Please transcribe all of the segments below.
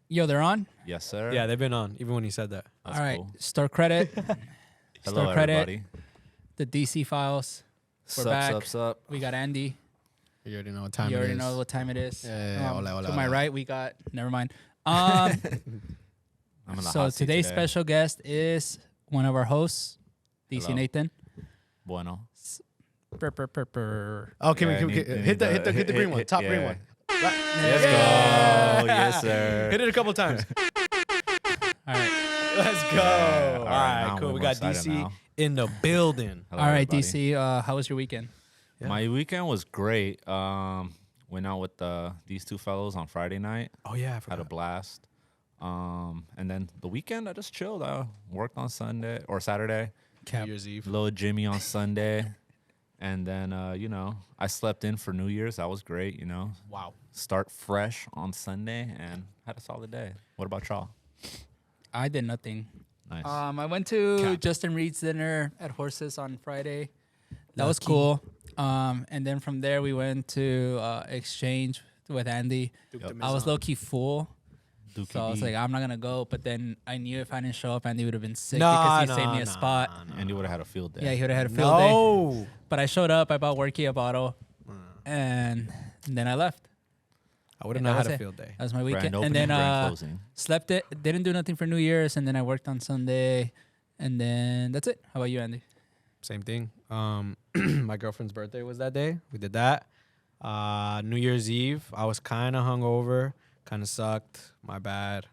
Yo, they're on? Yes, sir. Yeah, they've been on, even when he said that. That's All right. cool. Store credit. Hello, Store credit. everybody. The DC files. We're Sup, back. sup, sup. We got Andy. You already know what time You it already is. know what time it is. Yeah, hola, hola, to my hola. right, we got... Never mind. I'm in the So hot seat today's today. special guest is one of our hosts, DC Hello. Nathan. Bueno. Oh, can Yeah, we hit the green one, top green one. Let's Yeah. go. Yes, sir. Hit it a couple times. All right. Let's go. Yeah, All now right, I'm cool. more We got excited DC now. in the building. Hello, All right, everybody. DC. How was your weekend? Yeah. My weekend was great. Went out with these two fellows on Friday night. Oh yeah, I Had a forgot. blast. And then the weekend, I just chilled. I worked on Sunday or Saturday. New Year's Eve. Little Jimmy on Sunday. And then, I slept in for New Year's. That was great, Wow. Start fresh on Sunday and had a solid day. What about y'all? I did nothing. Nice. I went to Cap. Justin Reed's dinner at Horses on Friday. That was Lucky. cool. And then from there, we went to Exchange with Andy. I was low-key full. Dookie So I was D. like, I'm not going to go. But then I knew if I didn't show up, Andy would have been sick Nah, because he saved me a spot. And you would have had a field day. Yeah, he would have had a field day. No. But I showed up. I bought Worky a bottle. And then I left. I would have And not that had was a it. field day. That was my Grand weekend. opening, And then grand closing. slept it. Didn't do nothing for New Year's. And then I worked on Sunday. And then that's it. How about you, Andy? Same thing. My girlfriend's birthday was that day. We did that. New Year's Eve, I was kind of hungover. Kind of sucked. My bad.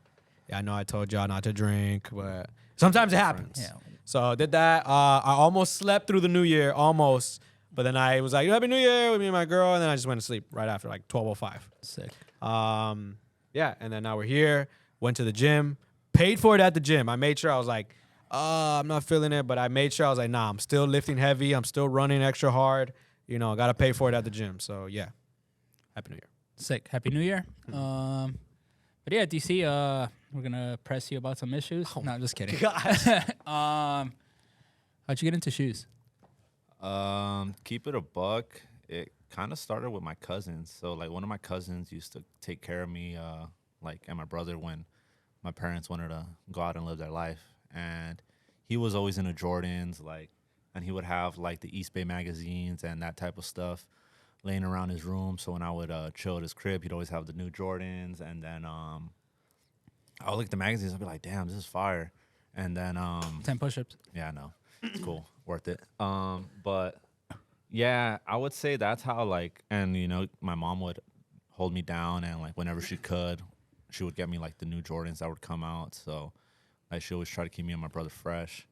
Yeah, I know I told y'all not to drink, but sometimes it happens. Yeah. So did that. I almost slept through the New Year, almost. But then I was like, Happy New Year with me and my girl. And then I just went to sleep right after, like 12:05. Sick. Yeah, and then now we're here. Went to the gym. Paid for it at the gym. I made sure I was like, I'm not feeling it. But I made sure I was like, nah, I'm still lifting heavy. I'm still running extra hard. I got to pay for it at the gym. So, yeah. Happy New Year. Sick. Happy New Year. But yeah, DC, we're going to press you about some issues. No, I'm just kidding. How'd you get into shoes? Keep it a buck. It kind of started with my cousins. So like one of my cousins used to take care of me, and my brother when my parents wanted to go out and live their life. And he was always into Jordans, and he would have like the East Bay magazines and that type of stuff laying around his room. So when I would chill at his crib, he'd always have the new Jordans. And then I would look at the magazines. I'd be like, damn, this is fire. And then 10 push-ups. yeah, I know. It's cool. Worth it. But yeah, I would say that's how my mom would hold me down and whenever she could, she would get me the new Jordans that would come out. So she always try to keep me and my brother fresh.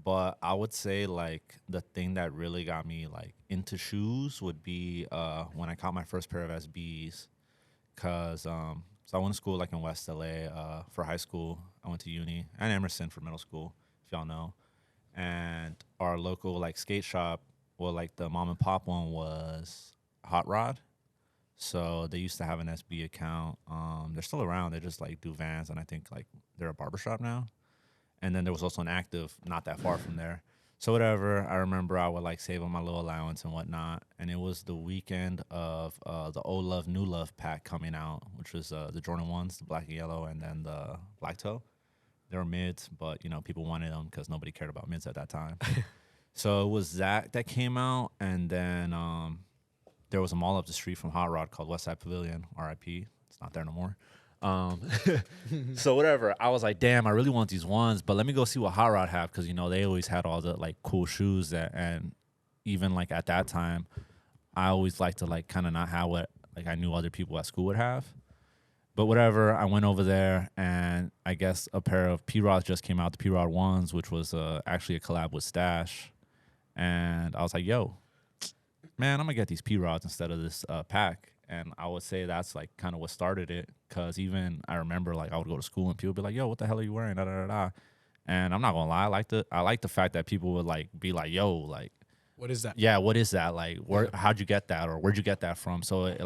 But I would say the thing that really got me into shoes would be when I caught my first pair of SBs. Cause so I went to school in West LA for high school. I went to uni and Emerson for middle school, if y'all know. And our local skate shop, the mom and pop one was Hot Rod. So they used to have an SB account. They're still around. They just do Vans, and I think they're a barbershop now. And then there was also an Active not that far from there. So whatever, I remember I would save on my little allowance and whatnot. And it was the weekend of the Old Love, New Love pack coming out, which was the Jordan 1s, the black and yellow, and then the black toe. They were mids, but, people wanted them because nobody cared about mids at that time. So it was that came out. And then there was a mall up the street from Hot Rod called Westside Pavilion, RIP. It's not there no more. So whatever, I was like, damn, I really want these ones, but let me go see what Hot Rod have because they always had all the cool shoes and even at that time, I always liked to kind of not have what I knew other people at school would have. But whatever, I went over there and I guess a pair of P-Rods just came out, the P-Rod 1s, which was actually a collab with Stash, and I was like, yo, man, I'm gonna get these P-Rods instead of this pack. And I would say that's kind of what started it, because even I remember I would go to school and people would be like, yo, what the hell are you wearing? Da, da, da, da. And I'm not gonna lie, I like the fact that people would be like, yo, What is that? yeah, what is that? How'd you get that, or where'd you get that from? So it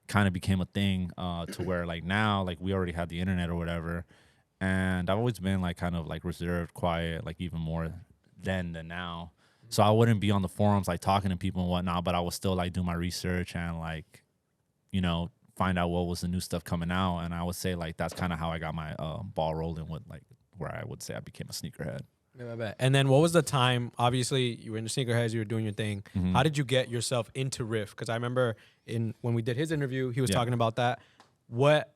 kind of became a thing to where now we already had the internet or whatever, and I've always been kind of reserved, quiet, even more then than now. So I wouldn't be on the forums talking to people and whatnot, but I would still do my research and find out what was the new stuff coming out. And I would say like that's kind of how I got my ball rolling with like where I would say I became a sneakerhead. Yeah, I bet. And then what was the time? Obviously, you were in the sneakerheads, you were doing your thing. Mm-hmm. How did you get yourself into RIF? Because I remember when we did his interview, he was talking about that. What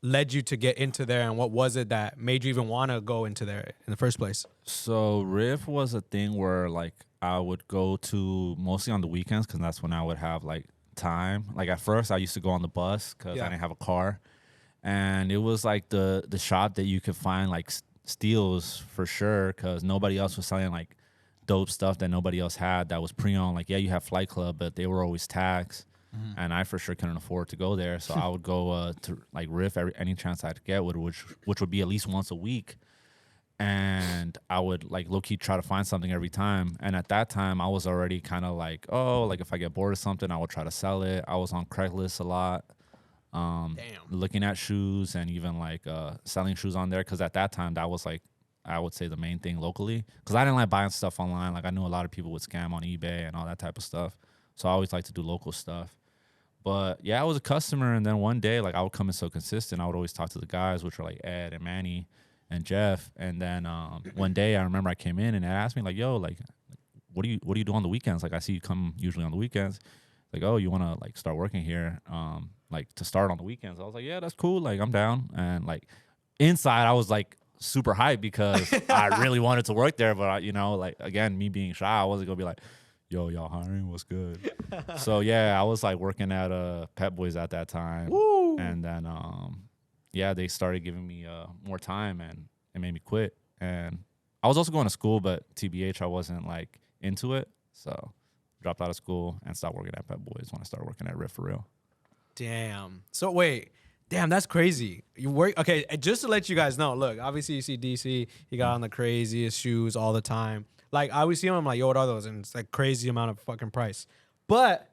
led you to get into there, and what was it that made you even want to go into there in the first place? So RIF was a thing where like I would go to mostly on the weekends because that's when I would have like time. Like at first I used to go on the bus because I didn't have a car, and it was like the shop that you could find like steals for sure because nobody else was selling like dope stuff that nobody else had that was pre-owned. Like, yeah, you have Flight Club, but they were always taxed. And I for sure couldn't afford to go there. So I would go to like RIF any chance I'd get, which would be at least once a week. And I would like low-key try to find something every time. And at that time, I was already kind of like, oh, like if I get bored of something, I would try to sell it. I was on Craigslist a lot. Looking at shoes and even like selling shoes on there. Because at that time, that was like, I would say the main thing locally. Because I didn't like buying stuff online. Like I knew a lot of people would scam on eBay and all that type of stuff. So I always like to do local stuff. But yeah, I was a customer, and then one day, like I would come in so consistent, I would always talk to the guys, which were like Ed and Manny and Jeff. And then one day, I remember I came in and they asked me like, "Yo, like, what do you do on the weekends? Like, I see you come usually on the weekends. Like, oh, you want to like start working here, like to start on the weekends?" I was like, "Yeah, that's cool. Like, I'm down." And like inside, I was like super hyped because I really wanted to work there, but you know, like again, me being shy, I wasn't gonna be like, "Yo, y'all hiring? What's good?" So yeah, I was like working at Pep Boys at that time. Woo! And then yeah, they started giving me more time, and it made me quit. And I was also going to school, but TBH, I wasn't like into it, so dropped out of school and stopped working at Pep Boys when I started working at RIF for real. Damn. So wait. Damn, that's crazy. You work okay. Just to let you guys know, look. Obviously, you see DC. He got on the craziest shoes all the time. Like I always see him, I'm like, yo, what are those? And it's like crazy amount of fucking price. But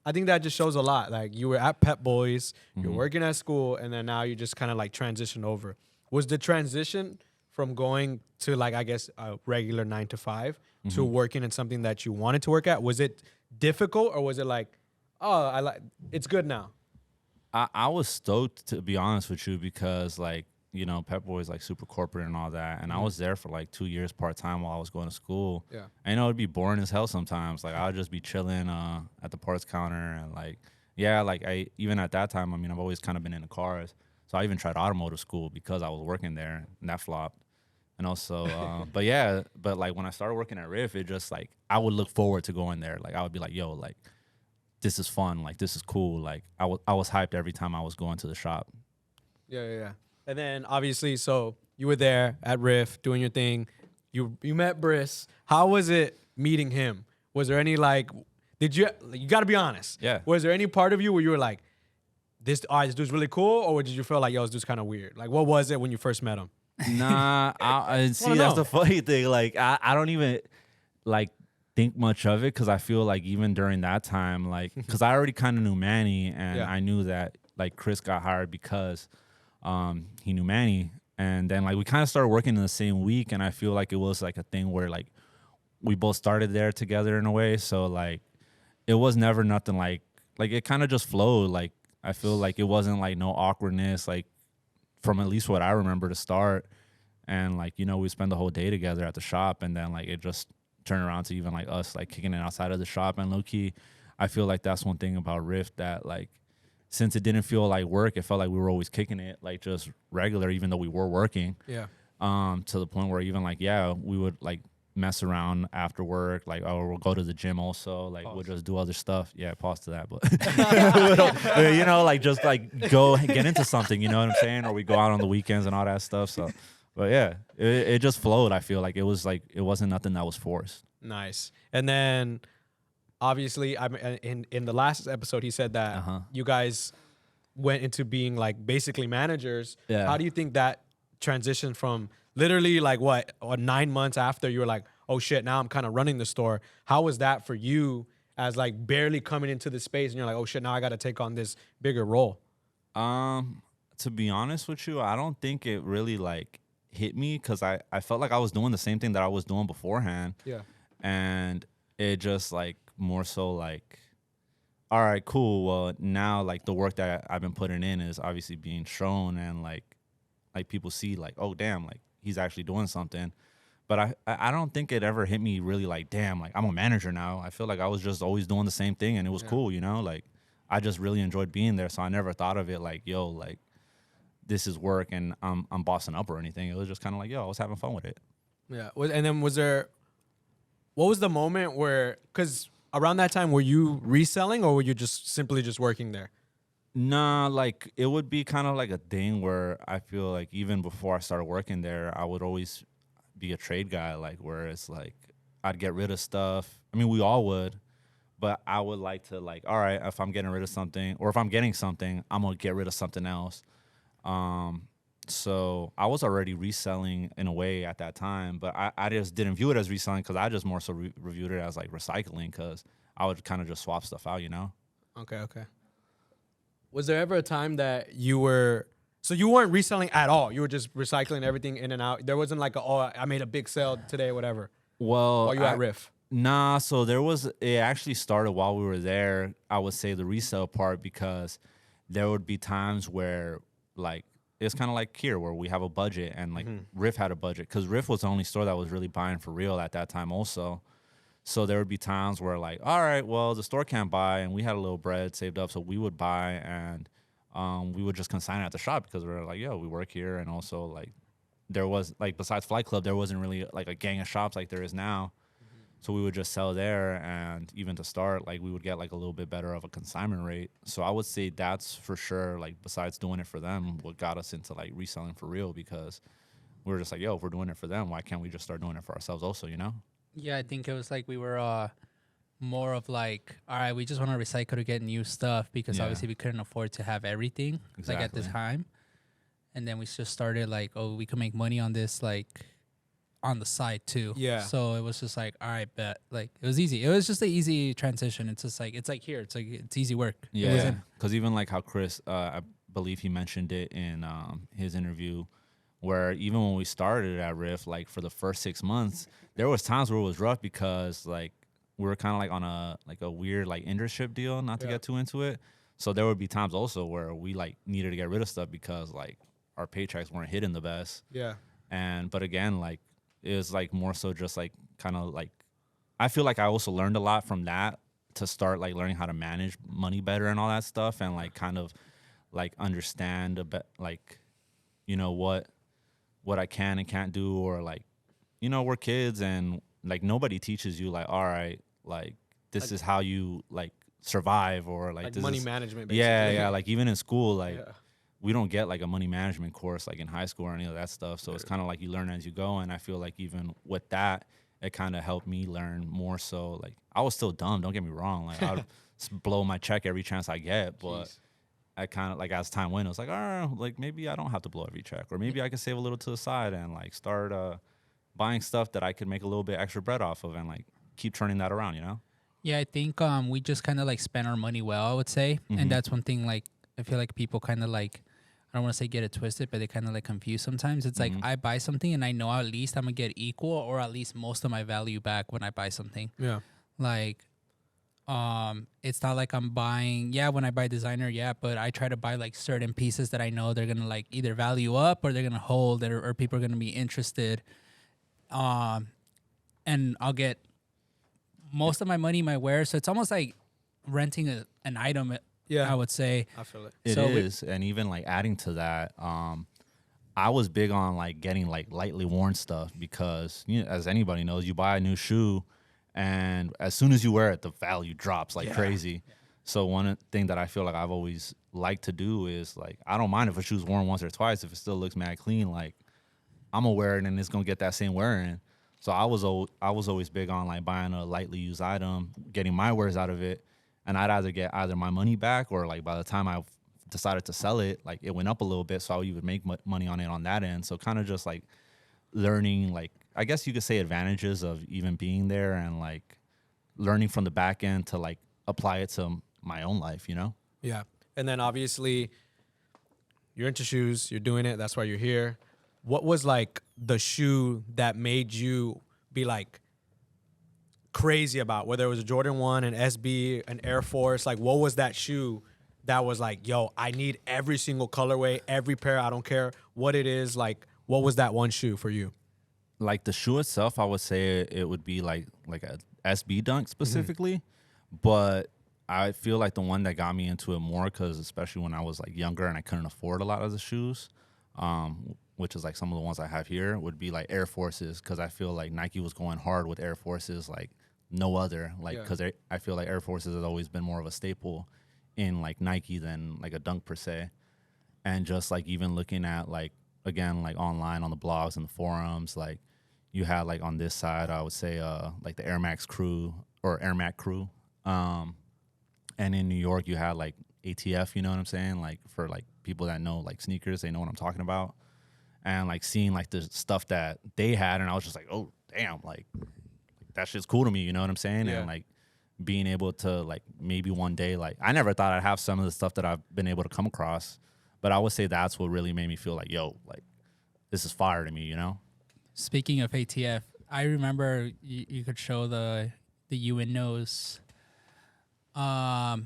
I think that just shows a lot. Like you were at Pep Boys, you're working at school, and then now you just kind of like transition over. Was the transition from going to like I guess a regular 9 to 5 to working in something that you wanted to work at? Was it difficult, or was it like, oh, I like it's good now? I was stoked, to be honest with you, because like, you know, Pep Boys like super corporate and all that, and I was there for like 2 years part-time while I was going to school. Yeah, I know it'd be boring as hell sometimes. Like I would just be chilling at the parts counter, and like, yeah, like I even at that time, I mean, I've always kind of been into cars, so I even tried automotive school because I was working there, and that flopped. And also, but yeah, but like when I started working at RIF, it just like I would look forward to going there. Like I would be like, yo, like this is fun, like this is cool. Like I was hyped every time I was going to the shop. Yeah. And then obviously, so you were there at RIF doing your thing. You met Briss. How was it meeting him? Was there any like, you got to be honest. Yeah. Was there any part of you where you were like, this dude's really cool, or did you feel like, yo, this dude's kind of weird? Like, what was it when you first met him? Nah, I see. That's the funny thing. Like, I don't even like think much of it because I feel like even during that time, like, because I already kind of knew Manny, and I knew that like Chris got hired because he knew Manny, and then like we kind of started working in the same week, and I feel like it was like a thing where like we both started there together in a way. So like it was never nothing like it kind of just flowed. Like I feel like it wasn't like no awkwardness, like from at least what I remember to start. And like, you know, we spend the whole day together at the shop, and then like it just turned around to even like us like kicking it outside of the shop. And low key, I feel like that's one thing about RIF that like, since it didn't feel like work, it felt like we were always kicking it like just regular, even though we were working. Yeah. To the point where even like, yeah, we would like mess around after work, like, oh, we'll go to the gym also, like we'll just do other stuff. Yeah, pause to that, but you know, like just like go get into something, you know what I'm saying? Or we go out on the weekends and all that stuff. So, but yeah, it just flowed. I feel like it wasn't nothing that was forced. Nice. And then obviously, in the last episode, he said that you guys went into being like basically managers. Yeah. How do you think that transition from literally like what, or 9 months after you were like, oh shit, now I'm kind of running the store? How was that for you as like barely coming into the space and you're like, oh shit, now I got to take on this bigger role? To be honest with you, I don't think it really like hit me because I felt like I was doing the same thing that I was doing beforehand. Yeah. And it just like more so like all right, cool. Well, now like the work that I've been putting in is obviously being shown, and like people see like, oh damn, like he's actually doing something. But I don't think it ever hit me really like, damn, like I'm a manager now. I feel like I was just always doing the same thing, and it was cool, you know. Like I just really enjoyed being there, so I never thought of it like, yo, like this is work and I'm bossing up or anything. It was just kind of like, yo, I was having fun with it. Yeah. And then what was the moment where, because around that time, were you reselling or were you just simply just working there? Nah, like it would be kind of like a thing where I feel like even before I started working there, I would always be a trade guy, like where it's like I'd get rid of stuff. I mean, we all would, but I would like to like, all right, if I'm getting rid of something or if I'm getting something, I'm gonna get rid of something else. So I was already reselling in a way at that time, but I just didn't view it as reselling because I just more so reviewed it as like recycling because I would kind of just swap stuff out, you know? Okay. Was there ever a time that you weren't reselling at all? You were just recycling everything in and out. There wasn't like I made a big sale today, whatever. Well, While you at RIF? Nah, so it actually started while we were there, I would say the resale part, because there would be times where like, it's kind of like here where we have a budget and like RIF had a budget because RIF was the only store that was really buying for real at that time also. So there would be times where like, all right, well, the store can't buy and we had a little bread saved up. So we would buy and we would just consign it at the shop because we were like, yo, we work here. And also like there was like, besides Flight Club, there wasn't really like a gang of shops like there is now. So we would just sell there, and even to start, like we would get like a little bit better of a consignment rate. So I would say that's for sure, like besides doing it for them, what got us into like reselling for real, because we were just like, yo, if we're doing it for them, why can't we just start doing it for ourselves also, you know? Yeah, I think it was like we were more of like, all right, we just want to recycle to get new stuff because obviously we couldn't afford to have everything like at this time. And then we just started like, oh, we could make money on this like on the side too. Yeah. So it was just like, all right, bet. Like it was easy. It was just an easy transition. It's just like it's here. It's like it's easy work. Yeah. Because even like how Chris, I believe he mentioned it in his interview, where even when we started at RIF, like for the first 6 months, there was times where it was rough because like we were kind of like on a weird like internship deal, not to get too into it. So there would be times also where we like needed to get rid of stuff because like our paychecks weren't hitting the best. Yeah. But again, like it was like more so just like kind of like, I feel like I also learned a lot from that to start like learning how to manage money better and all that stuff, and like kind of like understand a bit like, you know, what I can and can't do, or like, you know, we're kids and like nobody teaches you like, all right, like this like, is how you like survive, or like this money is, management basically. Yeah, like even in school, like we don't get like a money management course like in high school or any of that stuff. So it's kind of like you learn as you go. And I feel like even with that, it kind of helped me learn more. So like I was still dumb, don't get me wrong. Like I would blow my check every chance I get, but I kind of like as time went, I was like, all right, like maybe I don't have to blow every check, or maybe I could save a little to the side and like start buying stuff that I could make a little bit extra bread off of, and like keep turning that around, you know? Yeah, I think we just kind of like spent our money well, I would say. And that's one thing like I feel like people kind of like, I don't want to say get it twisted, but they kind of like confuse sometimes. It's like I buy something and I know at least I'm going to get equal or at least most of my value back when I buy something. Yeah. Like, it's not like I'm buying, when I buy designer, but I try to buy like certain pieces that I know they're going to like either value up or they're going to hold, or people are going to be interested. And I'll get most of my money, my wear. So it's almost like renting an item. I would say. I feel it. It is. And even like adding to that, I was big on like getting like lightly worn stuff because, you know, as anybody knows, you buy a new shoe and as soon as you wear it, the value drops like crazy. Yeah. So one thing that I feel like I've always liked to do is like, I don't mind if a shoe's worn once or twice. If it still looks mad clean, like I'm gonna wear it and it's gonna get that same wearing. So I was always big on like buying a lightly used item, getting my wears out of it. And I'd either get my money back, or like by the time I decided to sell it, like it went up a little bit, so I would even make money on it on that end. So kind of just like learning, like I guess you could say advantages of even being there, and like learning from the back end to like apply it to my own life, you know? Yeah. And then obviously you're into shoes, you're doing it, that's why you're here. What was like the shoe that made you be like crazy about? Whether it was a Jordan 1, an SB, an Air Force, like what was that shoe that was like, yo, I need every single colorway, every pair, I don't care what it is. Like, what was that one shoe for you? Like the shoe itself, I would say it would be like a SB Dunk specifically, but I feel like the one that got me into it more, because especially when I was like younger and I couldn't afford a lot of the shoes, which is like some of the ones I have here, would be like Air Forces, because I feel like Nike was going hard with Air Forces like no other, like because I feel like Air Forces has always been more of a staple in like Nike than like a Dunk per se. And just like even looking at like, again, like online on the blogs and the forums, like you had like on this side, I would say like the Air Max crew or Air Mac crew. And in New York, you had like ATF, you know what I'm saying? Like for like people that know like sneakers, they know what I'm talking about. And like seeing like the stuff that they had, and I was just like, oh, damn, like that shit's cool to me, you know what I'm saying? Yeah. And like being able to like maybe one day, like I never thought I'd have some of the stuff that I've been able to come across, but I would say that's what really made me feel like, yo, like this is fire to me, you know? Speaking of ATF, I remember you could show the UNOs. I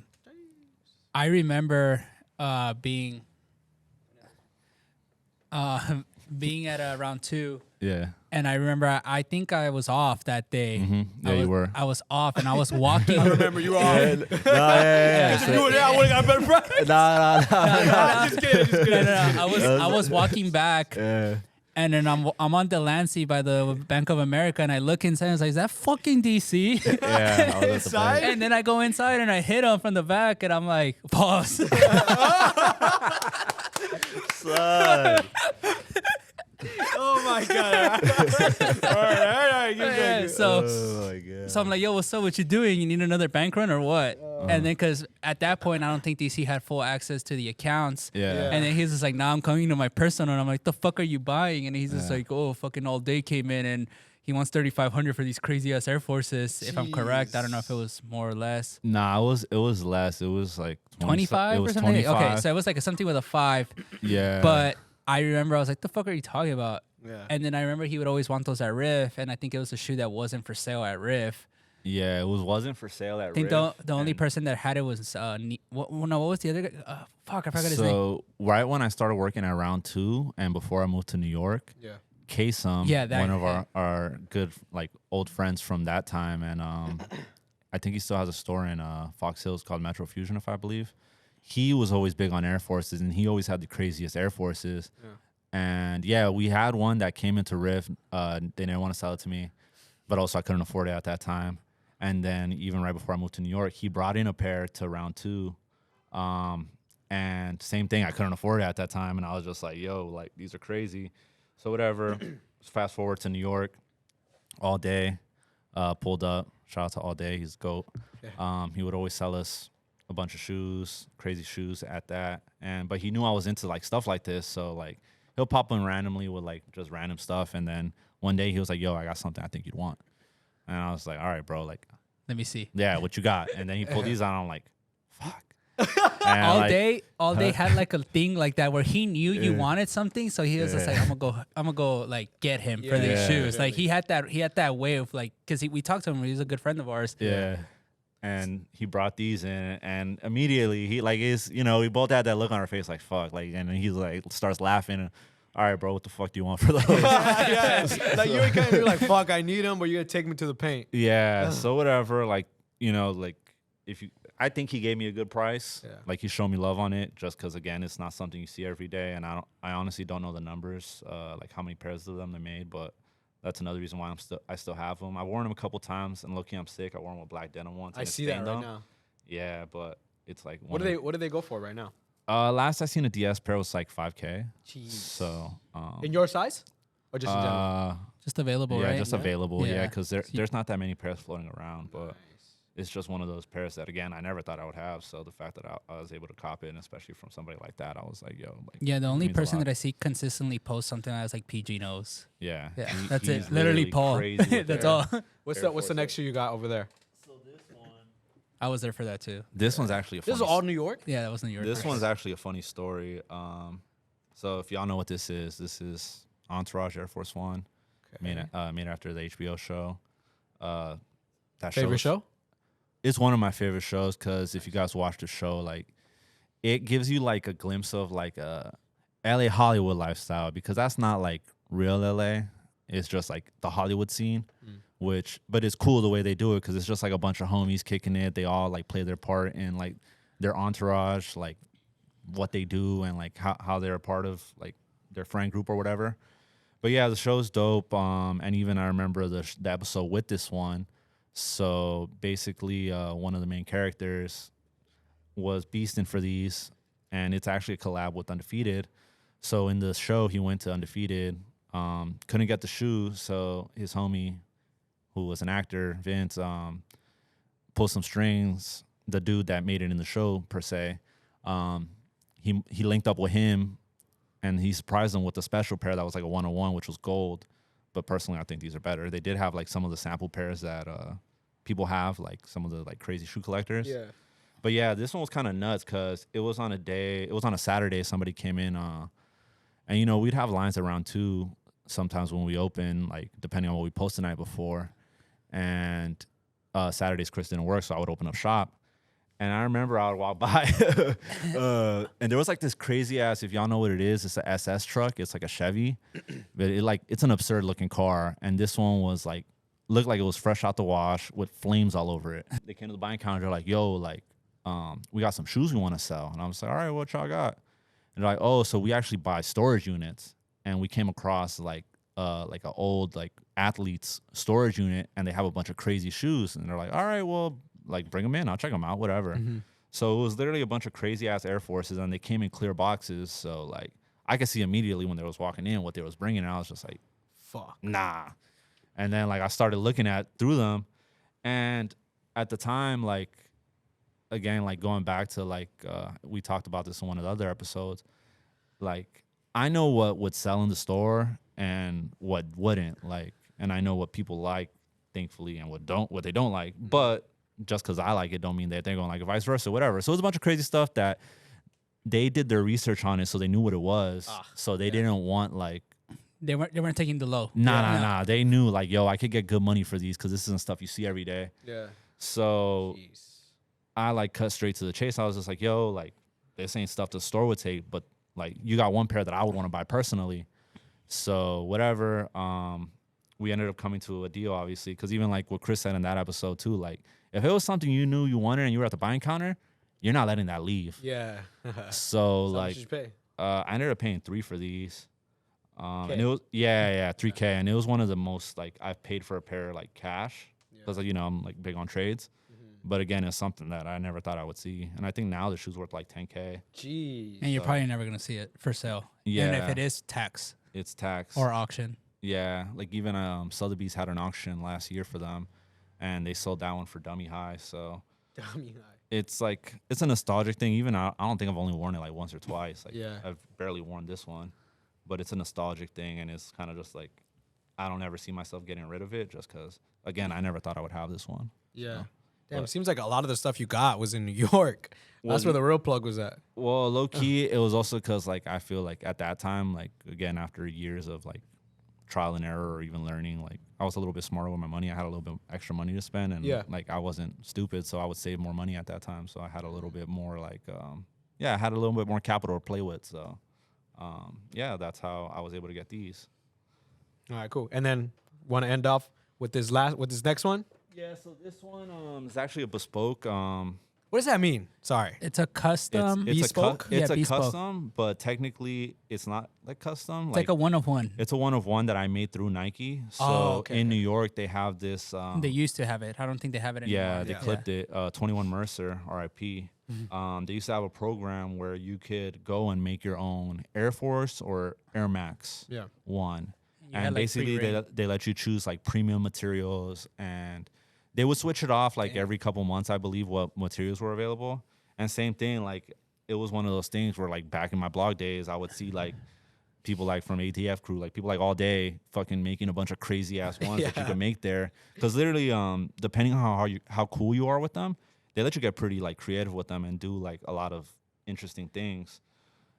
remember being at round 2. Yeah. And I remember I think I was off that day. Mm-hmm. Yeah, you were. I was off, and I was walking. I remember you were off. Yeah. You were there, I would have got better price. Nah. Just kidding. No. I was walking back. Yeah. And then I'm on Delancey by the Bank of America, and I look inside, and I was like, is that fucking DC? Yeah. I was at the Inside? bank. And then I go inside, and I hit him from the back, and I'm like, pause. Son. Oh my god! all right. Yeah, so Oh my God. I'm like, yo, what's up? What you doing? You need another bank run or what? And then because at that point, I don't think DC had full access to the accounts. Yeah. And then he's just like, nah, I'm coming to my personal. And I'm like, the fuck are you buying? And he's just like, oh, fucking All Day came in and he wants $3,500 for these crazy ass Air Forces. If I'm correct, I don't know if it was more or less. Nah, it was less. It was like 25 it or was something? 25. Okay, so it was like something with a 5. Yeah. But I remember I was like, the fuck are you talking about? Yeah. And then I remember he would always want those at RIF. And I think it was a shoe that wasn't for sale at RIF. yeah, it wasn't for sale at I think RIF, the only and person that had it was what was the other guy? Fuck, I forgot his name. So right when I started working at Round 2 and before I moved to New York, Yeah. Kasem, Yeah, that one of guy. our good like old friends from that time, and I think he still has a store in Fox Hills called Metro Fusion, if I believe. He was always big on Air Forces, and he always had the craziest Air Forces. Yeah. And yeah, we had one that came into RIF. They didn't want to sell it to me, but also I couldn't afford it at that time. And then even right before I moved to New York, he brought in a pair to Round 2. And same thing, I couldn't afford it at that time. And I was just like, yo, like, these are crazy. So whatever, fast forward to New York, All Day, pulled up. Shout out to All Day, he's GOAT. Yeah. He would always sell us a bunch of shoes, crazy shoes at that. But he knew I was into like stuff like this. So like, he'll pop in randomly with like just random stuff. And then one day he was like, yo, I got something I think you'd want. And I was like, all right, bro, like, Let me see. yeah, what you got? And then he pulled these out, and I'm like, fuck. And All day had like a thing like that where he knew you wanted something, so he was just like, I'm gonna go like get him for these Yeah. shoes. Like he had that way of like, because we talked to him, he's a good friend of ours. Yeah. And he brought these in, and immediately he like we both had that look on our face like fuck, like, and then he's like starts laughing. And, all right, bro, what the fuck do you want for those? Yeah. Like you were kind of like, fuck, I need them, but you're gonna take me to the paint. Yeah, so whatever, like, like I think he gave me a good price. Yeah. Like he showed me love on it, just because again, it's not something you see every day, and I honestly don't know the numbers, like how many pairs of them they made, but that's another reason why I still have them. I've worn them a couple times, and low-key I'm sick. I wore them with black denim once. I see that right now. Yeah, but it's like What do they go for right now? last I seen a DS pair was like $5K. Jeez. So In your size, or just in general? Just available, yeah, right? just available. Yeah. Yeah, because there's not that many pairs floating around, but it's just one of those pairs that again I never thought I would have. So the fact that I was able to cop it, and especially from somebody like that, I was like, yo, like, Yeah, the only means a person lot. that I see consistently post something that's like PG knows. Yeah, Yeah, he- that's he's it. Literally Paul. crazy with That's Air- all. What's Air what's the Force next shoe you got over there? I was there for that too. This one's actually a This funny is all New York. Yeah, that was New York. This one's actually a funny story. So if y'all know what this is Entourage Air Force One, made after the HBO show. that Favorite show? It's one of my favorite shows because if you guys watch the show, like it gives you like a glimpse of like a LA Hollywood lifestyle because that's not like real LA. It's just like the Hollywood scene, but it's cool the way they do it because it's just like a bunch of homies kicking it. They all like play their part in like their entourage, like what they do and like how they're a part of like their friend group or whatever. But yeah, the show's dope. And even I remember the episode with this one. So basically, one of the main characters was beasting for these, and it's actually a collab with Undefeated. So in the show, he went to Undefeated, couldn't get the shoe, so his homie, who was an actor, Vince, pulled some strings. The dude that made it in the show, per se, he linked up with him, and he surprised him with a special pair that was like a 101, which was gold. But personally, I think these are better. They did have like some of the sample pairs that people have, like some of the like crazy shoe collectors. Yeah. But yeah, this one was kind of nuts because it was on a Saturday. Somebody came in, and you know we'd have lines around 2 sometimes when we open, like depending on what we post the night before. And Saturdays Chris didn't work, so I would open up shop. And I remember I would walk by, and there was like this crazy ass. If y'all know what it is, it's an SS truck. It's like a Chevy, but it's an absurd looking car. And this one was like looked like it was fresh out the wash with flames all over it. They came to the buying counter like, "Yo, like, we got some shoes we want to sell." And I was like, "All right, what y'all got?" And they're like, "Oh, so we actually buy storage units." And we came across like an old like athlete's storage unit, and they have a bunch of crazy shoes. And they're like, "All right, well, like bring them in, I'll check them out, whatever." So it was literally a bunch of crazy ass Air Forces, and they came in clear boxes. So like I could see immediately when they was walking in what they was bringing, and I was just like, Fuck. nah. And then like I started looking through them, and at the time, like again, like going back to like we talked about this in one of the other episodes, like I know what would sell in the store and what wouldn't, like, and I know what people like, thankfully, and what they don't like. But just because I like it don't mean that they're going to like it, vice versa, whatever. So it was a bunch of crazy stuff that they did their research on it, so they knew what it was. So they didn't want like They weren't taking the low. Nah. They knew like, yo, I could get good money for these because this isn't stuff you see every day. Yeah. So I like cut straight to the chase. I was just like, yo, like this ain't stuff the store would take, but like you got one pair that I would want to buy personally. So whatever. We ended up coming to a deal, obviously, because even like what Chris said in that episode too, like if it was something you knew you wanted and you were at the buying counter, you're not letting that leave. Yeah. So How like, much did you pay? I ended up paying $3 for these. K. And it was $3K, and it was one of the most like I've paid for a pair like cash because like, you know I'm like big on trades, but again it's something that I never thought I would see, and I think now the shoe's worth like $10K. Jeez. And you're probably never gonna see it for sale. Yeah. And if it is tax It's tax or auction. Yeah, like even Sotheby's had an auction last year for them, and they sold that one for dummy high. So Dummy high. it's like it's a nostalgic thing. Even I don't think I've only worn it like once or twice. Like Yeah. I've barely worn this one, but it's a nostalgic thing, and it's kind of just like I don't ever see myself getting rid of it just because again I never thought I would have this one. Yeah. So, Damn, but- it seems like a lot of the stuff you got was in New York. That's where the real plug was at. Well, low key, it was also because like I feel like at that time, like again after years of like trial and error or even learning, like I was a little bit smarter with my money. I had a little bit extra money to spend, and like I wasn't stupid, so I would save more money at that time. So I had a little bit more like I had a little bit more capital to play with. So that's how I was able to get these. All right, cool. And then want to end off with this next one? Yeah, so this one is actually a bespoke. What does that mean? Sorry. It's a custom. bespoke? It's a bespoke. custom, but technically it's not like custom. It's like a one of one. It's a one of one that I made through Nike. So okay, in New York, they have this. They used to have it. I don't think they have it anymore. Yeah, they clipped it. 21 Mercer, RIP. They used to have a program where you could go and make your own Air Force or Air Max one. You And had, like, basically, free they let you choose like premium materials, and they would switch it off like every couple months, I believe, what materials were available. And same thing, like it was one of those things where like back in my blog days, I would see like people like from ATF crew, like people like all day fucking making a bunch of crazy ass ones that you could make there. Because literally, depending on how cool you are with them, they let you get pretty like creative with them and do like a lot of interesting things.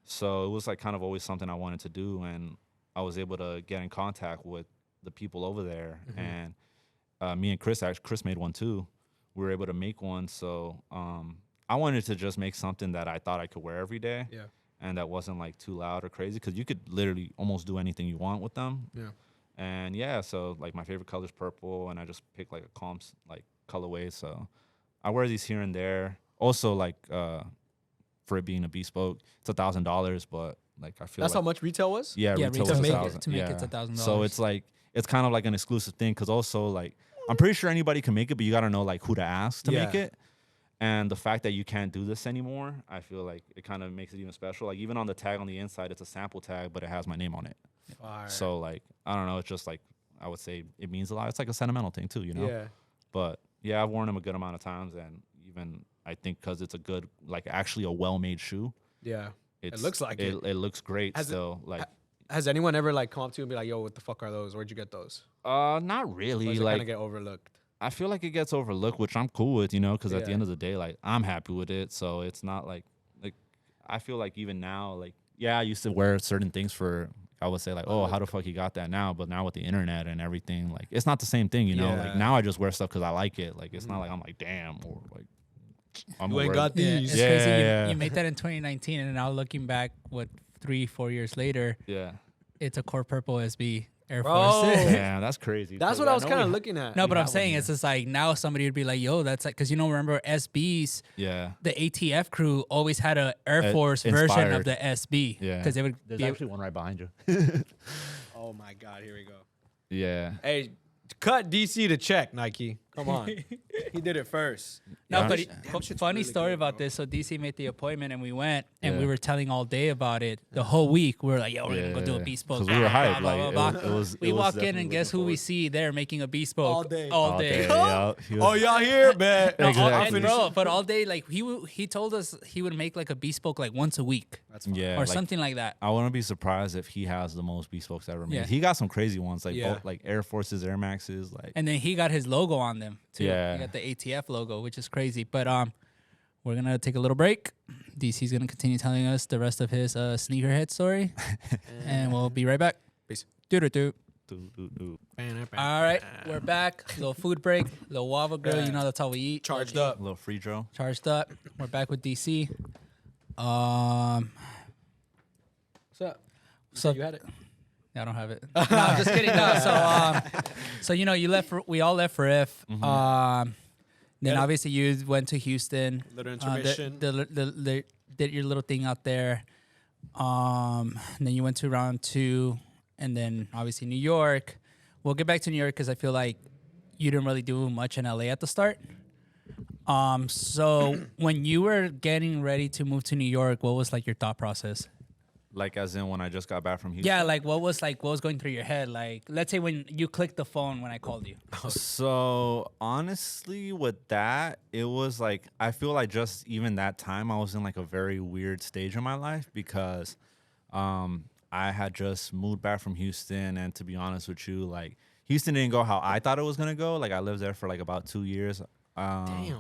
So it was like kind of always something I wanted to do, and I was able to get in contact with the people over there. And me and Chris made one too. We were able to make one, so I wanted to just make something that I thought I could wear every day. Yeah. And that wasn't like too loud or crazy, because you could literally almost do anything you want with them. Yeah. And yeah, so like my favorite color is purple, and I just picked like a calm like colorway. So I wear these here and there. Also, like for it being a bespoke, it's $1,000, but like I feel that's like, how much retail was. Yeah, retail was to $1,000. make it's $1,000. So it's like it's kind of like an exclusive thing, because also like I'm pretty sure anybody can make it, but you got to know like who to ask to make it. And the fact that you can't do this anymore, I feel like it kind of makes it even special. Like even on the tag on the inside, it's a sample tag, but it has my name on it. Fire. So like I don't know, it's just like I would say it means a lot. It's like a sentimental thing too, you know. Yeah. But yeah, I've worn them a good amount of times, and even I think because it's a good, like actually a well-made shoe. Yeah. It looks like it. It looks great still. Like, has anyone ever like come up to you and be like, "Yo, what the fuck are those? Where'd you get those?" not really. Or does it like kind of get overlooked. I feel like it gets overlooked, which I'm cool with, you know, because at the end of the day, like I'm happy with it. So it's not like I feel like even now, like yeah, I used to wear certain things for. I would say like, oh, how the fuck you got that now? But now with the internet and everything, like it's not the same thing, you know. Yeah. Like now I just wear stuff because I like it. Like it's not like I'm like damn or like You ain't got Yeah, these. it's Yeah, crazy. yeah. You made that in 2019, and now looking back, 3-4 years later, yeah. it's a core purple SB Air Bro. Force. Yeah, that's crazy. That's 'Cause what I was know kind of we- looking at. No, but I'm have saying one it's just like now somebody would be like, "Yo, that's like," because remember SBs, Yeah, the ATF crew always had a Air Force version of inspired. the SB. Yeah. because they would. there's be, actually one right behind you. Oh my God, here we go. Yeah. Hey, cut DC to check, Nike. Come on. He did it first. No, Yeah. but Damn, shit's funny really story good, about bro. this. So DC made the appointment, and we went, and Yeah. we were telling all day about it. The whole week, we were like, "Yo, we're gonna go do a bespoke." Because we were hyped. blah, Like blah, blah. it was. We it was walk in, definitely and guess looking who we forward. see there making a bespoke All day. all day. Yeah, he was- Oh, y'all here, man? No, Exactly. and bro, but all day, like he told us he would make like a bespoke like once a week That's fine. yeah, or like, something like that. I wouldn't be surprised if he has the most bespokes ever made. Yeah. He got some crazy ones, like Yeah. both, like Air Forces, Air Maxes, like And then he got his logo on them too. Yeah. He got the ATF logo, which is crazy. But we're gonna take a little break. DC's gonna continue telling us the rest of his sneakerhead story, and we'll be right back. Peace. Doo-doo-doo. All All right, we're back. Little food break, little Wava grill. Yeah. You know that's how we eat. Charged up. a little free drill. Charged up. We're back with DC. What's up? So You had it. I don't have it. No, I'm just kidding. No, so you left. We all left for RIF. Then Yeah. obviously you went to Houston. Little intermission. Did your little thing out there. And then you went to round 2, and then obviously New York. We'll get back to New York because I feel like you didn't really do much in LA at the start. So when you were getting ready to move to New York, what was like your thought process? Like as in when I just got back from Houston. Yeah, like what was going through your head? Like, let's say when you clicked the phone when I called you. So honestly, with that, it was like I feel like just even that time I was in like a very weird stage in my life because I had just moved back from Houston, and to be honest with you, like Houston didn't go how I thought it was gonna go. Like I lived there for like about 2 years. Damn.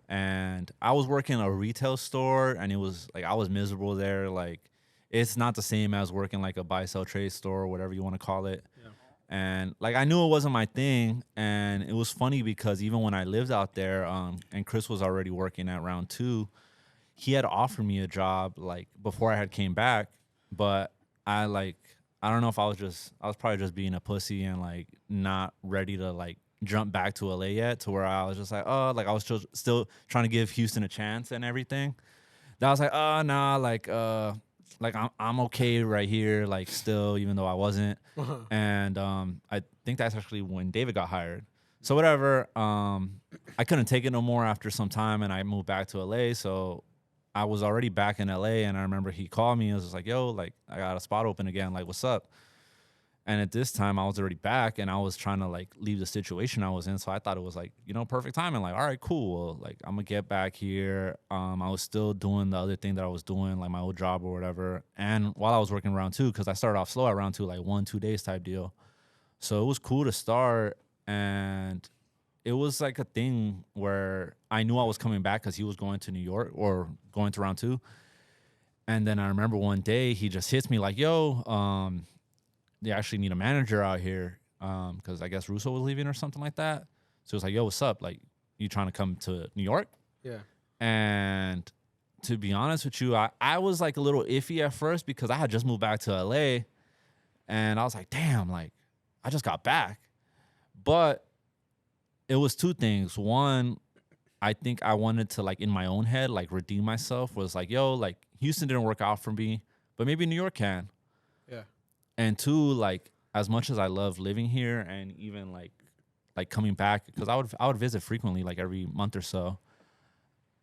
And I was working in a retail store, and it was like I was miserable there. Like it's not the same as working like a buy sell trade store or whatever you want to call it. Yeah. And like I knew it wasn't my thing, and it was funny because even when I lived out there, and Chris was already working at round 2, he had offered me a job like before I had came back, but I don't know if I was probably just being a pussy and like not ready to like jump back to LA yet, to where I was just like, oh, like I was still trying to give Houston a chance and everything. That I was like, oh nah, like I'm okay right here, like still, even though I wasn't. And I think that's actually when David got hired. So whatever, I couldn't take it no more after some time, and I moved back to LA. So I was already back in LA, and I remember he called me and was just like, yo, like I got a spot open again, like what's up? And at this time I was already back, and I was trying to like leave the situation I was in. So I thought it was like, perfect timing. Like, all right, cool. Well, like I'm gonna get back here. I was still doing the other thing that I was doing, like my old job or whatever. And while I was working round 2, because I started off slow at round 2, like 1-2 days type deal. So it was cool to start, and it was like a thing where I knew I was coming back because he was going to New York or going to round 2. And then I remember one day he just hits me like, yo, they actually need a manager out here because I guess Russo was leaving or something like that. So he was like, yo, what's up? Like, you trying to come to New York? Yeah. And to be honest with you, I was like a little iffy at first because I had just moved back to LA. And I was like, damn, like, I just got back. But it was two things. One, I think I wanted to, like, in my own head, like, redeem myself. Was like, yo, like, Houston didn't work out for me, but maybe New York can. Yeah. And two, like, as much as I love living here and even, like coming back, because I would visit frequently, like, every month or so.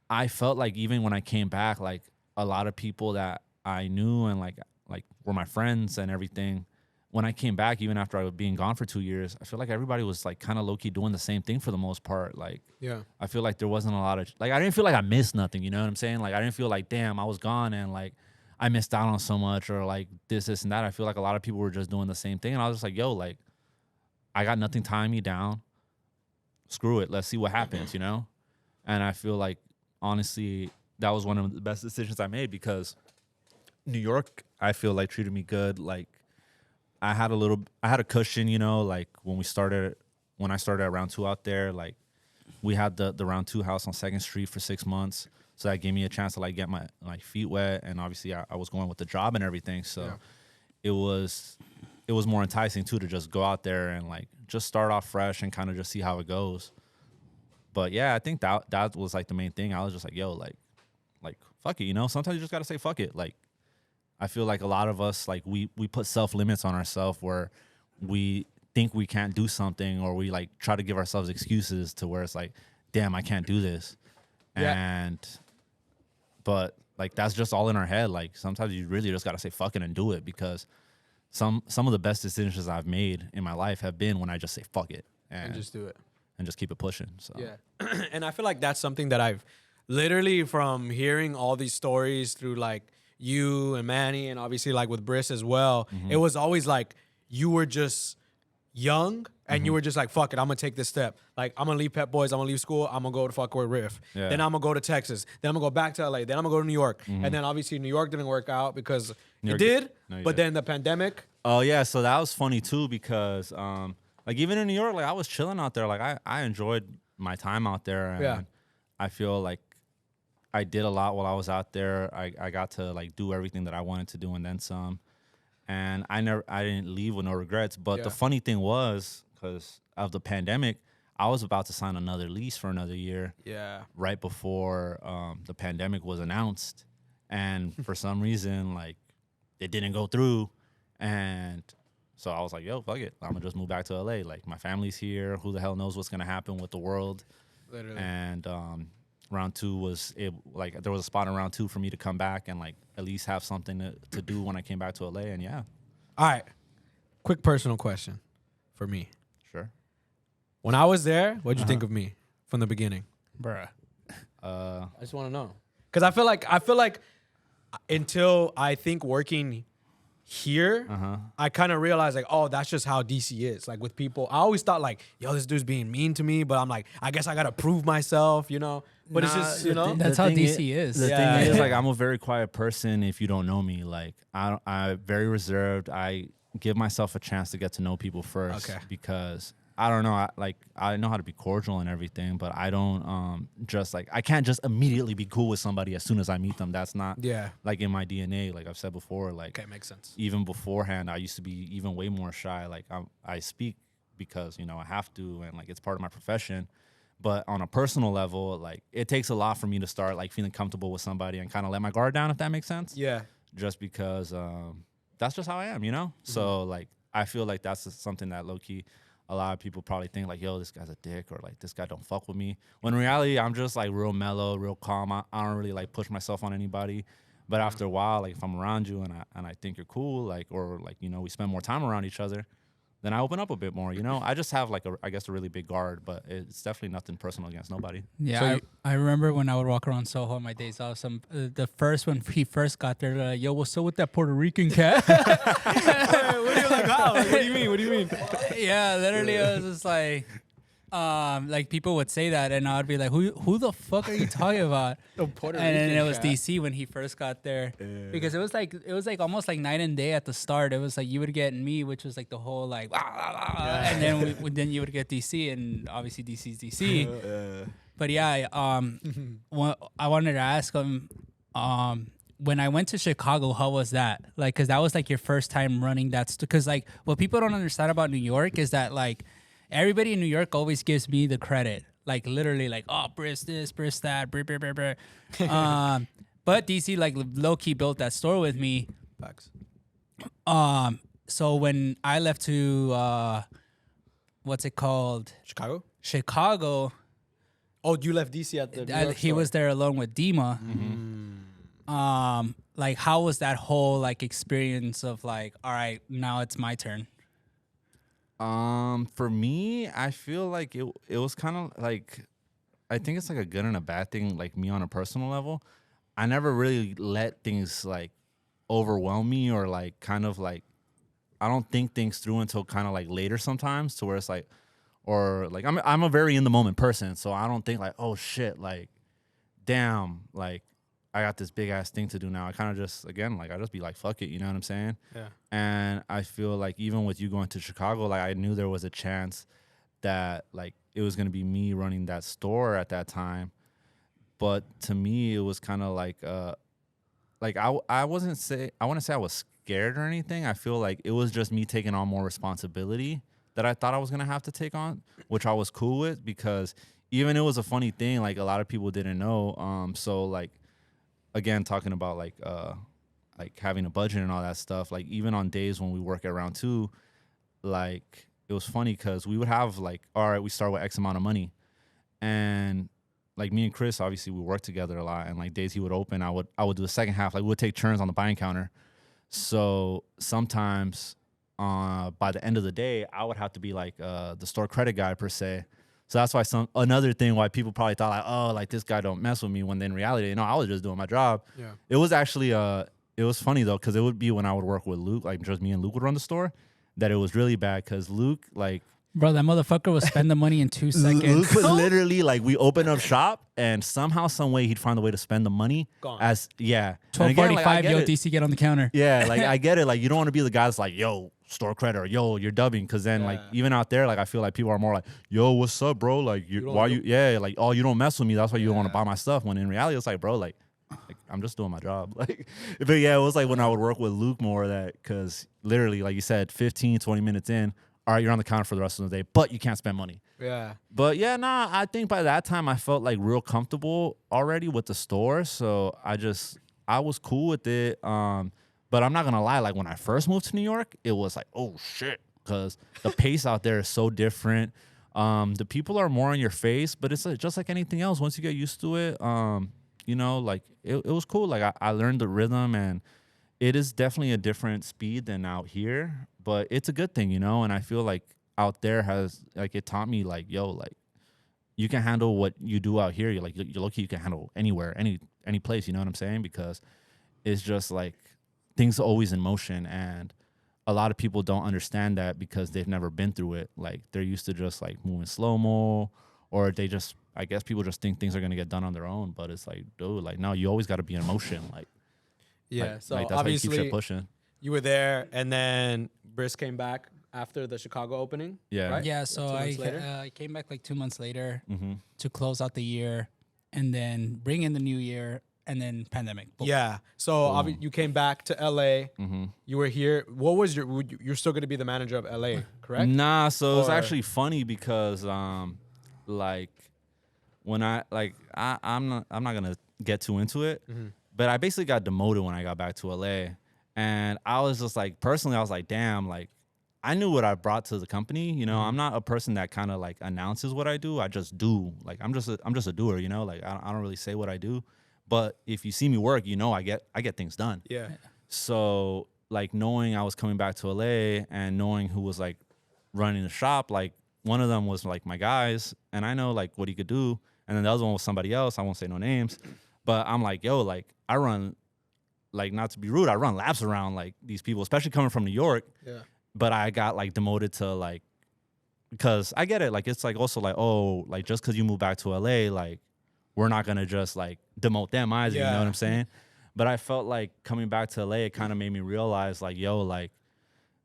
I felt like even when I came back, like, a lot of people that I knew and, like were my friends and everything, when I came back, even after I was being gone for 2 years, I feel like everybody was, like, kind of low-key doing the same thing for the most part. Like, yeah, I feel like there wasn't a lot of, like, I didn't feel like I missed nothing, you know what I'm saying? Like, I didn't feel like, damn, I was gone and, like, I missed out on so much, or, like, this and that. I feel like a lot of people were just doing the same thing. And I was just like, yo, like, I got nothing tying me down. Screw it. Let's see what happens, you know? And I feel like, honestly, that was one of the best decisions I made, because New York, I feel like, treated me good. Like, I had a cushion, you know, like when I started at round 2 out there, like we had the round 2 house on 2nd Street for 6 months. So that gave me a chance to, like, get my feet wet. And obviously I was going with the job and everything. So it was more enticing too, to just go out there and, like, just start off fresh and kind of just see how it goes. But yeah, I think that was, like, the main thing. I was just like, yo, like fuck it, you know? Sometimes you just got to say fuck it. Like, I feel like a lot of us, like, we put self-limits on ourselves where we think we can't do something, or we, like, try to give ourselves excuses to where it's like, damn, I can't do this. Yeah. But, like, that's just all in our head. Like, sometimes you really just got to say fuck it and do it, because some of the best decisions I've made in my life have been when I just say fuck it. And just do it. And just keep it pushing. So yeah. And I feel like that's something that I've literally, from hearing all these stories through, like, you and Manny, and obviously, like, with Briss as well, it was always like you were just young and you were just like, fuck it, I'm gonna take this step. Like, I'm gonna leave Pep Boys, I'm gonna leave school, I'm gonna go to fuck with RIF. Yeah. Then I'm gonna go to Texas. Then I'm gonna go back to LA. Then I'm gonna go to New York. And then obviously New York didn't work out because it did, but then the pandemic. Oh yeah, so that was funny too, because like, even in New York, like, I was chilling out there. Like, I enjoyed my time out there, and I feel like I did a lot while I was out there. I got to, like, do everything that I wanted to do and then some. And I didn't leave with no regrets. But the funny thing was, because of the pandemic, I was about to sign another lease for another year. Yeah. Right before the pandemic was announced. And for some reason, like, it didn't go through. And so I was like, yo, fuck it, I'm gonna just move back to LA. Like, my family's here. Who the hell knows what's gonna happen with the world? Literally. And round 2 was like, there was a spot in round 2 for me to come back and, like, at least have something to do when I came back to LA. And yeah. All right. Quick personal question for me. Sure. When I was there, what'd you think of me from the beginning? Bruh. I just want to know. Because I feel like until I think working here, I kind of realized, like, oh, that's just how DC is. Like, with people, I always thought, like, yo, this dude's being mean to me, but I'm like, I guess I got to prove myself, you know? But it's just, you know? That's how DC is. The thing is, like, I'm a very quiet person if you don't know me. Like, I'm very reserved. I give myself a chance to get to know people first. Okay. Because I don't know, I know how to be cordial and everything, but I don't just, like, I can't just immediately be cool with somebody as soon as I meet them. That's not like in my DNA. Like I've said before, like, okay, makes sense. Even beforehand, I used to be even way more shy. Like, I speak because, you know, I have to, and, like, it's part of my profession. But on a personal level, like, it takes a lot for me to start, like, feeling comfortable with somebody and kind of let my guard down, if that makes sense. Yeah. Just because that's just how I am, you know? So, like, I feel like that's something that low-key a lot of people probably think, like, yo, this guy's a dick, or, like, this guy don't fuck with me. When in reality, I'm just, like, real mellow, real calm. I don't really, like, push myself on anybody. But after a while, like, if I'm around you and I think you're cool, like, or, like, you know, we spend more time around each other, then I open up a bit more, you know? I just have, like, I guess a really big guard, but it's definitely nothing personal against nobody. Yeah, so I remember when I would walk around Soho on my days off, when he first got there, like, yo, what's up with that Puerto Rican cat? What do you like? How? Like, what do you mean? Yeah, literally, I was just like, Like people would say that, and I'd be like, "Who the fuck are you talking about?" And then it was DC when he first got there, because it was like almost like night and day at the start. It was like you would get me, which was like the whole like, and then you would get DC, and obviously DC's DC. But yeah, I wanted to ask him, when I went to Chicago, how was that? Like, cause that was like your first time running that. Cause like what people don't understand about New York is that like everybody in New York always gives me the credit. Like literally like, oh, Briss this, Briss that, brr. But DC like low key built that store with me. Facts. So when I left to, what's it called? Chicago. Oh, you left DC at the New York He store. was there alone with Dima. Like how was that whole like experience of like, all right, now it's my turn? For me, I feel like it was kind of like, I think it's like a good and a bad thing. Like me on a personal level, I never really let things like overwhelm me or like kind of like, I don't think things through until kind of like later sometimes, to where it's like, or like I'm a very in the moment person, so I don't think like, oh shit, like damn, like I got this big ass thing to do now. I kind of just, again, like I just be like, fuck it, you know what I'm saying? Yeah. And I feel like even with you going to Chicago, like I knew there was a chance that like it was gonna be me running that store at that time. But to me, it was kind of like I wouldn't say I was scared or anything. I feel like it was just me taking on more responsibility that I thought I was gonna have to take on, which I was cool with, because even it was a funny thing, like a lot of people didn't know. So like, again, talking about like having a budget and all that stuff, like even on days when we work at round two, like it was funny because we would have like, all right, we start with X amount of money, and like me and Chris, obviously we work together a lot, and like days he would open, I would do the second half. Like we would take turns on the buying counter. So sometimes by the end of the day, I would have to be like the store credit guy per se. So that's why another thing why people probably thought like, oh, like this guy don't mess with me, when in reality, I was just doing my job. Yeah. It was actually it was funny though, because it would be when I would work with Luke, like just me and Luke would run the store, that it was really bad, because Luke, like, bro, that motherfucker would spend the money in 2 seconds. Luke would literally, like, we open up shop, and somehow, some way, he'd find a way to spend the money. Gone. 12:45, like, yo, DC, get on the counter. Yeah, like I get it. Like you don't want to be the guy that's like, yo, store credit, or yo, you're dubbing, because then like even out there, like I feel like people are more like, yo, what's up, bro? Like you like, oh, you don't mess with me, that's why you don't want to buy my stuff. When in reality, it's like, bro, like I'm just doing my job. Like, but yeah, it was like when I would work with Luke more of that, because literally, like you said, 15, 20 minutes in, all right, you're on the counter for the rest of the day, but you can't spend money. Yeah. But yeah, I think by that time I felt like real comfortable already with the store. So I was cool with it. But I'm not gonna lie, like when I first moved to New York, it was like, oh shit, because the pace out there is so different. The people are more in your face, but it's just like anything else. Once you get used to it, like it was cool. Like I learned the rhythm, and it is definitely a different speed than out here, but it's a good thing, and I feel like out there has, like, it taught me like, yo, like you can handle what you do out here. You're lucky you can handle anywhere, any place, you know what I'm saying? Because it's just like things are always in motion, and a lot of people don't understand that because they've never been through it. Like they're used to just like moving slow-mo, or I guess people just think things are going to get done on their own, but it's like, dude, like, no, you always got to be in motion. Like, yeah. Like, So that's obviously how you keep shit pushing. You were there, and then Briss came back after the Chicago opening. Yeah. Right? Yeah, so I came back like 2 months later to close out the year, and then bring in the new year, and then pandemic. Boom. Yeah. So you came back to LA. You were here. What was you're still going to be the manager of LA, correct? Nah. So it was actually funny because like when I'm not gonna get too into it, but I basically got demoted when I got back to LA, and I was just like, personally, I was like, damn, like I knew what I brought to the company. I'm not a person that kind of like announces what I do. I just do. Like I'm just a doer. Like I don't really say what I do. But if you see me work, I get things done. Yeah. So like knowing I was coming back to LA and knowing who was like running the shop, like one of them was like my guys, and I know like what he could do, and then the other one was somebody else. I won't say no names, but I'm like, yo, like I run, like, not to be rude, I run laps around like these people, especially coming from New York. Yeah. But I got like demoted to like because I get it. Like, it's like also like, oh, like just because you move back to LA, like we're not gonna just like demote them either. You know what I'm saying? But I felt like coming back to LA, it kind of made me realize like, yo, like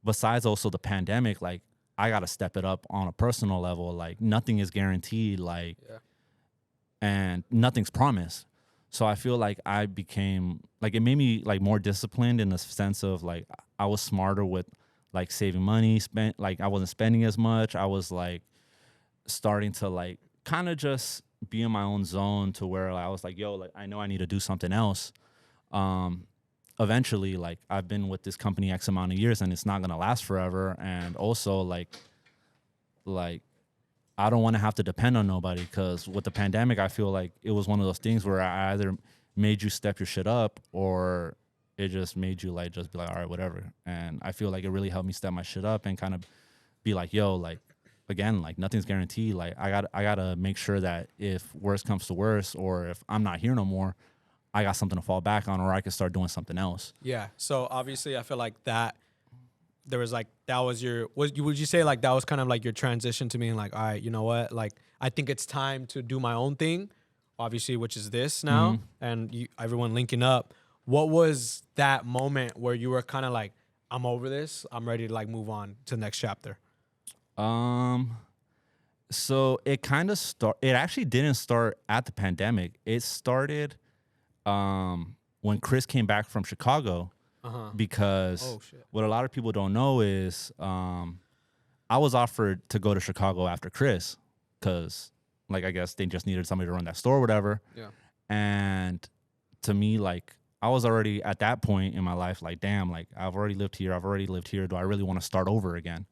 besides also the pandemic, like I gotta step it up on a personal level. Like nothing is guaranteed. Like, and nothing's promised. So I feel like I became like, it made me like more disciplined in the sense of like I was smarter with like saving money, like I wasn't spending as much. I was like starting to like kind of just be in my own zone to where I was like, yo, like I know I need to do something else. Eventually, like I've been with this company X amount of years and it's not gonna last forever. And also like I don't want to have to depend on nobody, because with the pandemic, I feel like it was one of those things where I either made you step your shit up or it just made you like just be like, all right, whatever. And I feel like it really helped me step my shit up and kind of be like, yo, like again, like nothing's guaranteed. Like I gotta make sure that if worse comes to worse, or if I'm not here no more, I got something to fall back on, or I can start doing something else. Yeah. So obviously, I feel like that there was like that was your would you say like that was kind of like your transition to being like, all right, you know what, like I think it's time to do my own thing, obviously, which is this now, and everyone linking up. What was that moment where you were kind of like, I'm over this, I'm ready to like move on to the next chapter? So it kind of it actually didn't start at the pandemic. It started when Chris came back from Chicago. Because what a lot of people don't know is I was offered to go to Chicago after Chris, because like I guess they just needed somebody to run that store or whatever. Yeah. And to me, like I was already at that point in my life like, damn, like I've already lived here. Do I really want to start over again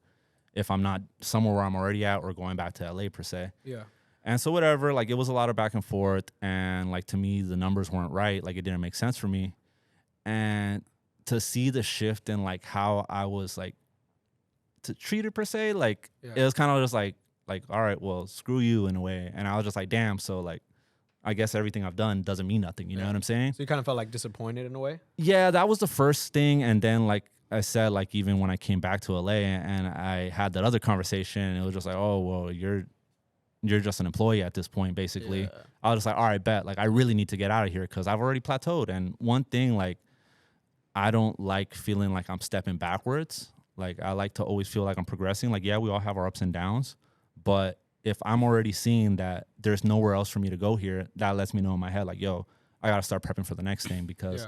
if I'm not somewhere where I'm already at or going back to LA per se? Yeah. And so whatever, like it was a lot of back and forth, and like to me the numbers weren't right. Like it didn't make sense for me. And to see the shift in like how I was like to treat it per se, like it was kind of just like, all right, well, screw you in a way. And I was just like, damn, so like, I guess everything I've done doesn't mean nothing. You know what I'm saying? So you kind of felt like disappointed in a way? Yeah, that was the first thing. And then like I said, like even when I came back to LA and I had that other conversation, it was just like, oh, well, you're just an employee at this point, basically. I was just like, all right, bet. Like I really need to get out of here because I've already plateaued. And one thing, like, I don't like feeling like I'm stepping backwards. Like I like to always feel like I'm progressing. Like, yeah, we all have our ups and downs, but if I'm already seeing that there's nowhere else for me to go here, that lets me know in my head, like, yo, I got to start prepping for the next thing because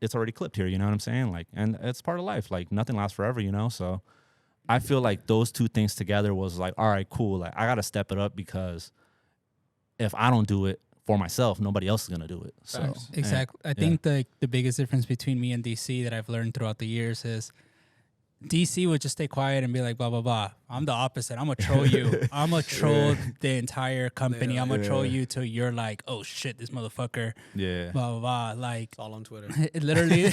it's already clipped here. You know what I'm saying? Like, and it's part of life. Like nothing lasts forever, you know? So I feel like those two things together was like, all right, cool. Like I got to step it up because if I don't do it for myself, nobody else is going to do it. So exactly. I think the biggest difference between me and DC that I've learned throughout the years is DC would just stay quiet and be like, blah, blah, blah. I'm the opposite. I'm going to troll you. I'm going to troll the entire company. I'm going to troll you till you're like, oh, shit, this motherfucker. Yeah. Blah, blah, blah. Like, it's all on Twitter. It literally.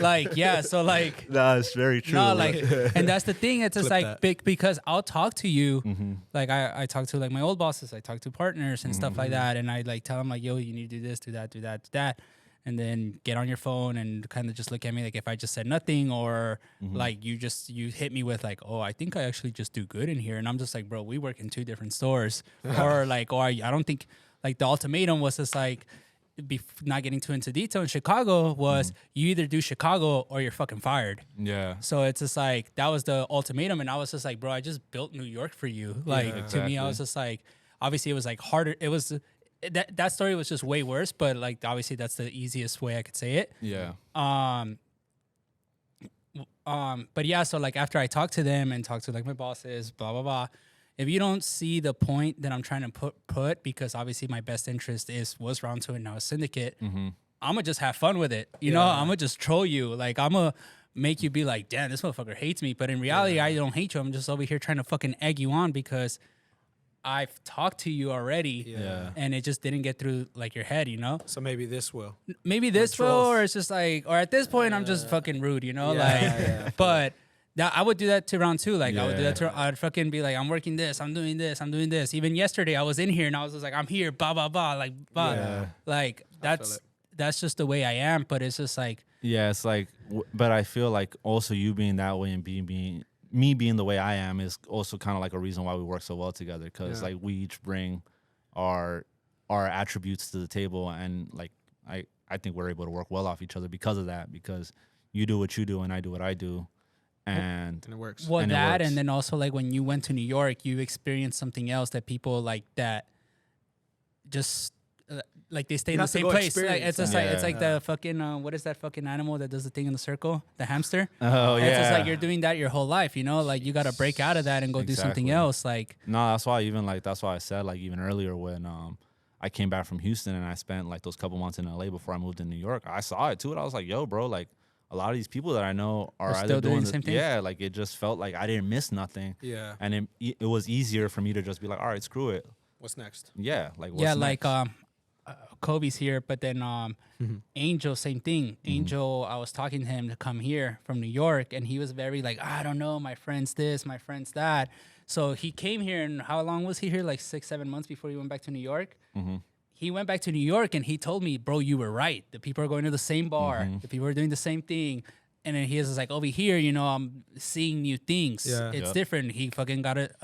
Like, yeah. So, like. No, it's very true. No, like, and that's the thing. It's just like, because I'll talk to you. Like, I talk to, like, my old bosses. I talk to partners and stuff like that. And I, like, tell them, like, yo, you need to do this, do that, do that, do that. And then get on your phone and kind of just look at me like if I just said nothing, or like you hit me with like, oh, I think I actually just do good in here. And I'm just like, bro, we work in two different stores. Or like, I don't think, like the ultimatum was just like, not getting too into detail in Chicago was you either do Chicago or you're fucking fired. Yeah. So it's just like, that was the ultimatum. And I was just like, bro, I just built New York for you. Like to me, I was just like, obviously it was like harder. It was, that story was just way worse, but like obviously that's the easiest way I could say it. Yeah. But yeah, so like after I talked to them and talked to like my bosses, blah blah blah. If you don't see the point that I'm trying to put, because obviously my best interest was Round 2 and now Syndicate, I'm gonna just have fun with it. You know, I'm gonna just troll you. Like I'm gonna make you be like, damn, this motherfucker hates me. But in reality, I don't hate you. I'm just over here trying to fucking egg you on because I've talked to you already, and it just didn't get through like your head, you know. So maybe this will. Maybe this will, or it's just like, or at this point, I'm just fucking rude, you know. But that I would do that to Round 2. Like I would do that to. I'd fucking be like, I'm working this, I'm doing this, I'm doing this. Even yesterday, I was in here and I was just like, I'm here, blah blah blah, like blah. Like that's just the way I am. But it's just like, it's like, but I feel like also you being that way and being me being the way I am is also kind of like a reason why we work so well together, because like we each bring our attributes to the table, and like I think we're able to work well off each other because of that, because you do what you do and I do what I do, and it works. Well, and that, and then also like when you went to New York, you experienced something else that people like that just like they stay in the same place. Like, it's just like it's like the fucking what is that fucking animal that does the thing in the circle? The hamster. Oh yeah. It's just like you're doing that your whole life, you know. Like you got to break out of that and go do something else. Like no, that's why I said like even earlier when I came back from Houston and I spent like those couple months in LA before I moved to New York. I saw it too, and I was like, yo, bro, like a lot of these people that I know are either still doing the same thing. Yeah, like it just felt like I didn't miss nothing. Yeah, and it was easier for me to just be like, all right, screw it. What's next? Yeah, like what's next? Like Kobe's here, but then Angel, same thing. Angel, I was talking to him to come here from New York, and he was very like, I don't know, my friend's this, my friend's that. So he came here, and how long was he here? Like 6-7 months before he went back to New York. He went back to New York, and he told me, bro, you were right. The people are going to the same bar. The people are doing the same thing. And then he was like, over here, you know, I'm seeing new things. Yeah. It's different. He fucking got it.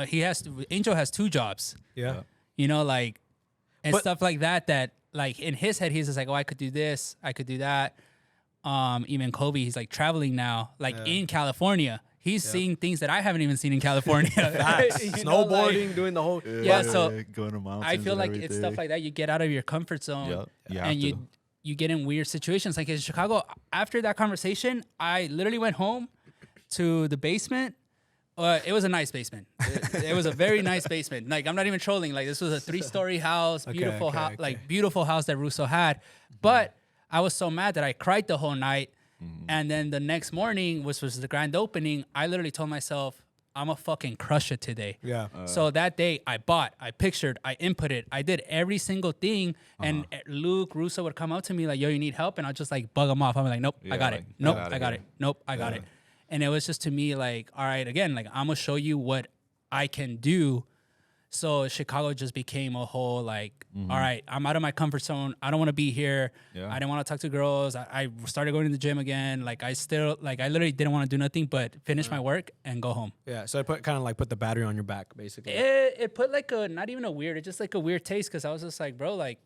Angel has 2 jobs. Yeah. You know, like, and stuff like that, like, in his head, he's just like, oh, I could do this. I could do that. Even Kobe, he's, like, traveling now, like, in California. He's seeing things that I haven't even seen in California. Snowboarding, doing the whole... So going to mountains, I feel like it's stuff like that. You get out of your comfort zone, and you get in weird situations. Like in Chicago, after that conversation, I literally went home to the basement. It was a nice basement. It was a very nice basement. Like, I'm not even trolling. Like, this was a 3-story house, beautiful house, like beautiful house that Russo had. But I was so mad that I cried the whole night. And then the next morning, which was the grand opening, I literally told myself, I'm gonna fucking crush it today. Yeah. So that day, I bought, I pictured, I inputted, I did every single thing. And Luke Russo would come up to me like, yo, you need help? And I'll just like bug him off. I'm like, nope, I got it. Nope, I got it. Nope, I got it. And it was just to me like, all right, again, like I'm gonna show you what I can do. So Chicago just became a whole like, all right, I'm out of my comfort zone. I don't want to be here. Yeah. I didn't want to talk to girls. I started going to the gym again. Like I literally didn't want to do nothing but finish my work and go home. Yeah. So it put the battery on your back, basically. It put like not even a weird, it's just like a weird taste, because I was just like, bro, like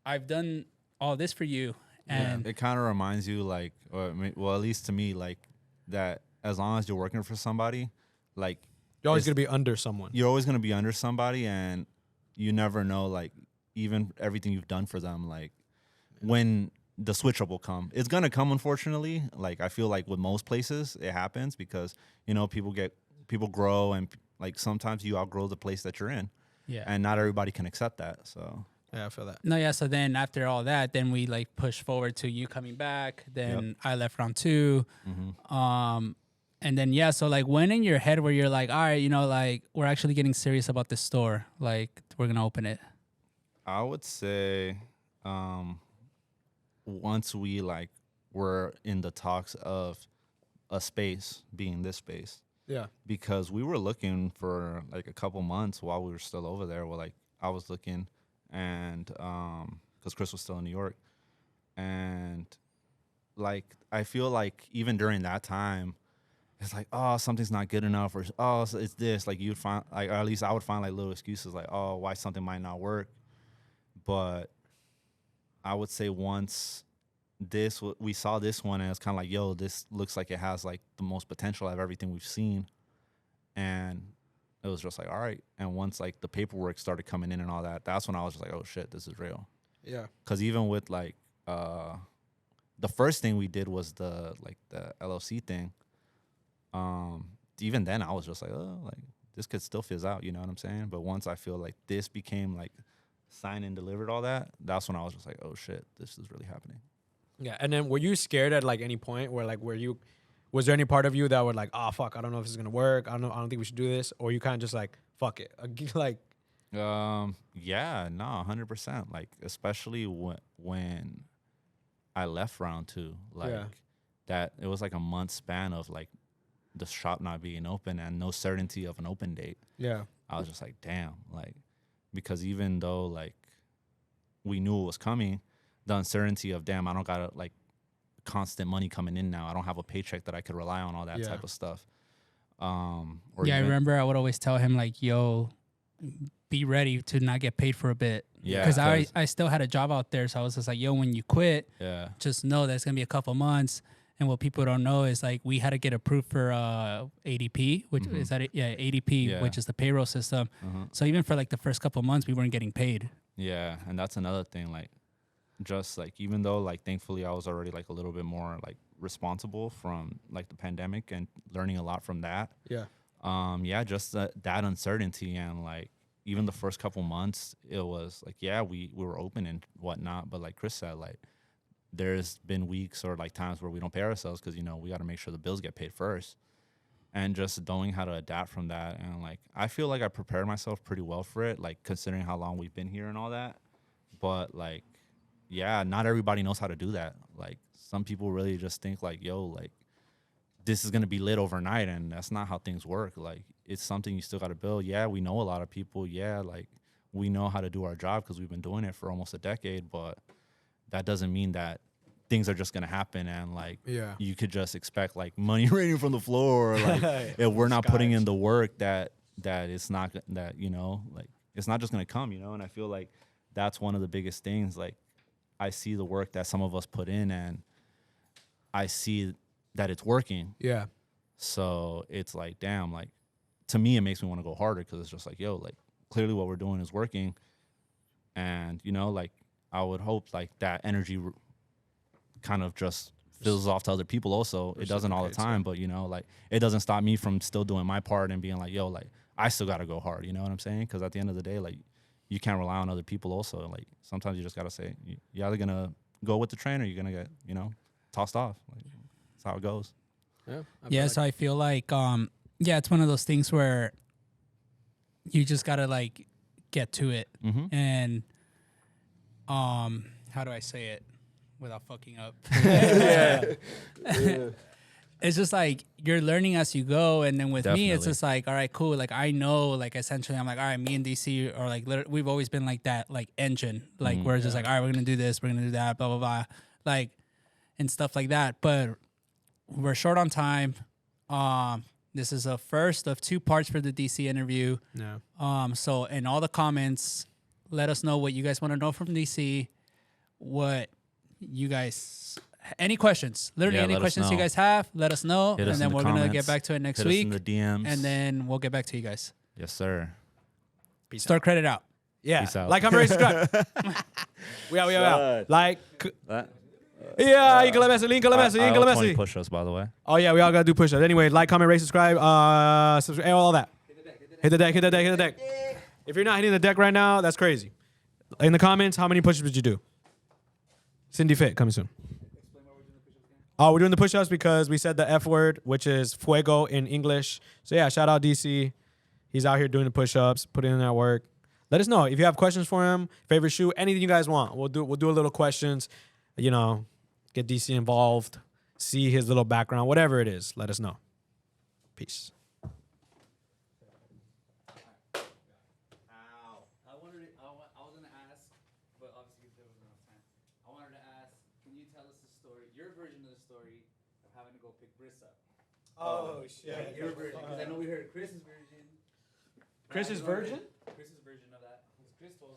I've done all this for you. And it kind of reminds you like, or well, at least to me, like that as long as you're working for somebody, like, you're always going to be under someone. You're always going to be under somebody, and you never know, like, even everything you've done for them, like, when the switch up will come. It's going to come, unfortunately. Like, I feel like with most places, it happens because, you know, people grow, and, like, sometimes you outgrow the place that you're in. Yeah. And not everybody can accept that, so. Yeah, I feel that. No, yeah, so then after all that, then we, like, push forward to you coming back. Then I left round 2. And then, yeah, so, like, when in your head where you're like, all right, you know, like, we're actually getting serious about this store. Like, we're going to open it. I would say once we, like, were in the talks of a space being this space. Yeah. Because we were looking for, like, a couple months while we were still over there. Well, like, I was looking, and because Chris was still in New York. And, like, I feel like even during that time, it's like, oh, something's not good enough, or oh, it's this. Like you'd find, like, or at least I would find like little excuses, like, oh, why something might not work. But I would say once we saw this one, and it's kind of like, yo, this looks like it has like the most potential out of everything we've seen, and it was just like, all right. And once like the paperwork started coming in and all that, that's when I was just like, oh shit, this is real. Yeah. Because even with like the first thing we did was the LLC thing. Even then I was just like, oh, like this could still fizz out, you know what I'm saying? But once I feel like this became like signed and delivered, all that, that's when I was just like, oh shit, this is really happening. Yeah. And then were you scared at like any point where like was there any part of you that were like, oh fuck, I don't know if this is gonna work, I don't think we should do this, or you kind of just like, fuck it, like? Yeah, no, 100%. Like especially when I left round 2, like that it was like a month span of like the shop not being open and no certainty of an open date. Yeah. I was just like, damn, like, because even though like we knew it was coming, the uncertainty of, damn, I don't got like constant money coming in now. I don't have a paycheck that I could rely on, all that type of stuff. Or yeah, I even, remember I would always tell him like, "Yo, be ready to not get paid for a bit." Yeah, because I still had a job out there, so I was just like, "Yo, when you quit, just know that it's gonna be a couple months." And what people don't know is like we had to get approved for ADP, which is that it? Yeah, ADP, which is the payroll system. So even for like the first couple months, we weren't getting paid. Yeah, and that's another thing. Like, just like even though like thankfully I was already like a little bit more like responsible from like the pandemic and learning a lot from that. Yeah, just that uncertainty and like even the first couple months, it was like we were open and whatnot, but like Chris said, like there's been weeks or like times where we don't pay ourselves because we got to make sure the bills get paid first, and just knowing how to adapt from that. And like I feel like I prepared myself pretty well for it, like considering how long we've been here and all that. But like, yeah, not everybody knows how to do that. Like some people really just think like, yo, like this is gonna be lit overnight, and that's not how things work. Like it's something you still got to build. Yeah, we know a lot of people. Yeah, like we know how to do our job because we've been doing it for almost a decade, but that doesn't mean that things are just gonna happen and like you could just expect like money raining from the floor, or like if we're not putting in the work that it's not that like it's not just gonna come, and I feel like that's one of the biggest things. Like I see the work that some of us put in and I see that it's working. So it's like, damn, like to me it makes me want to go harder because it's just like, yo, like clearly what we're doing is working. And like I would hope like that energy kind of just fills off to other people also. It doesn't all the time, but like it doesn't stop me from still doing my part and being like, yo, like I still got to go hard. You know what I'm saying? Because at the end of the day, like you can't rely on other people also. Like sometimes you just got to say, you're either going to go with the train or you're going to get, tossed off. Like that's how it goes. Yeah. So I feel like, it's one of those things where you just got to like get to it. And, how do I say it without fucking up? It's just like you're learning as you go, and then with me, it's just like, all right, cool. Like I know, like essentially, I'm like, all right, me and DC are like, we've always been like that, like engine, like we're just like, all right, we're gonna do this, we're gonna do that, blah blah blah, like and stuff like that. But we're short on time. This is a first of 2 parts for the DC interview. So in all the comments, let us know what you guys want to know from DC. What you guys, any questions, literally any questions you guys have, let us know. And then we're going to get back to it next week. Hit us in the DMs. And then we'll get back to you guys. Yes, sir. Peace Start credit out. Yeah. Peace out. Like, comment, subscribe. we out. Like. Yeah, you can let me push us, by the way. Oh, yeah, we all got to do push-ups. Anyway, like, comment, rate, subscribe, subscribe, all that. Hit the deck. If you're not hitting the deck right now, that's crazy. In the comments, how many push-ups did you do? Cindy Fit, coming soon. Oh, we're doing the push-ups because we said the F word, which is fuego in English. So, yeah, shout out DC. He's out here doing the push-ups, putting in that work. Let us know if you have questions for him, favorite shoe, anything you guys want. We'll do a little questions, get DC involved, see his little background, whatever it is. Let us know. Peace. Oh, shit. Your version, because I know we heard Chris's version. Chris's version? Chris's version of that. Chris told us.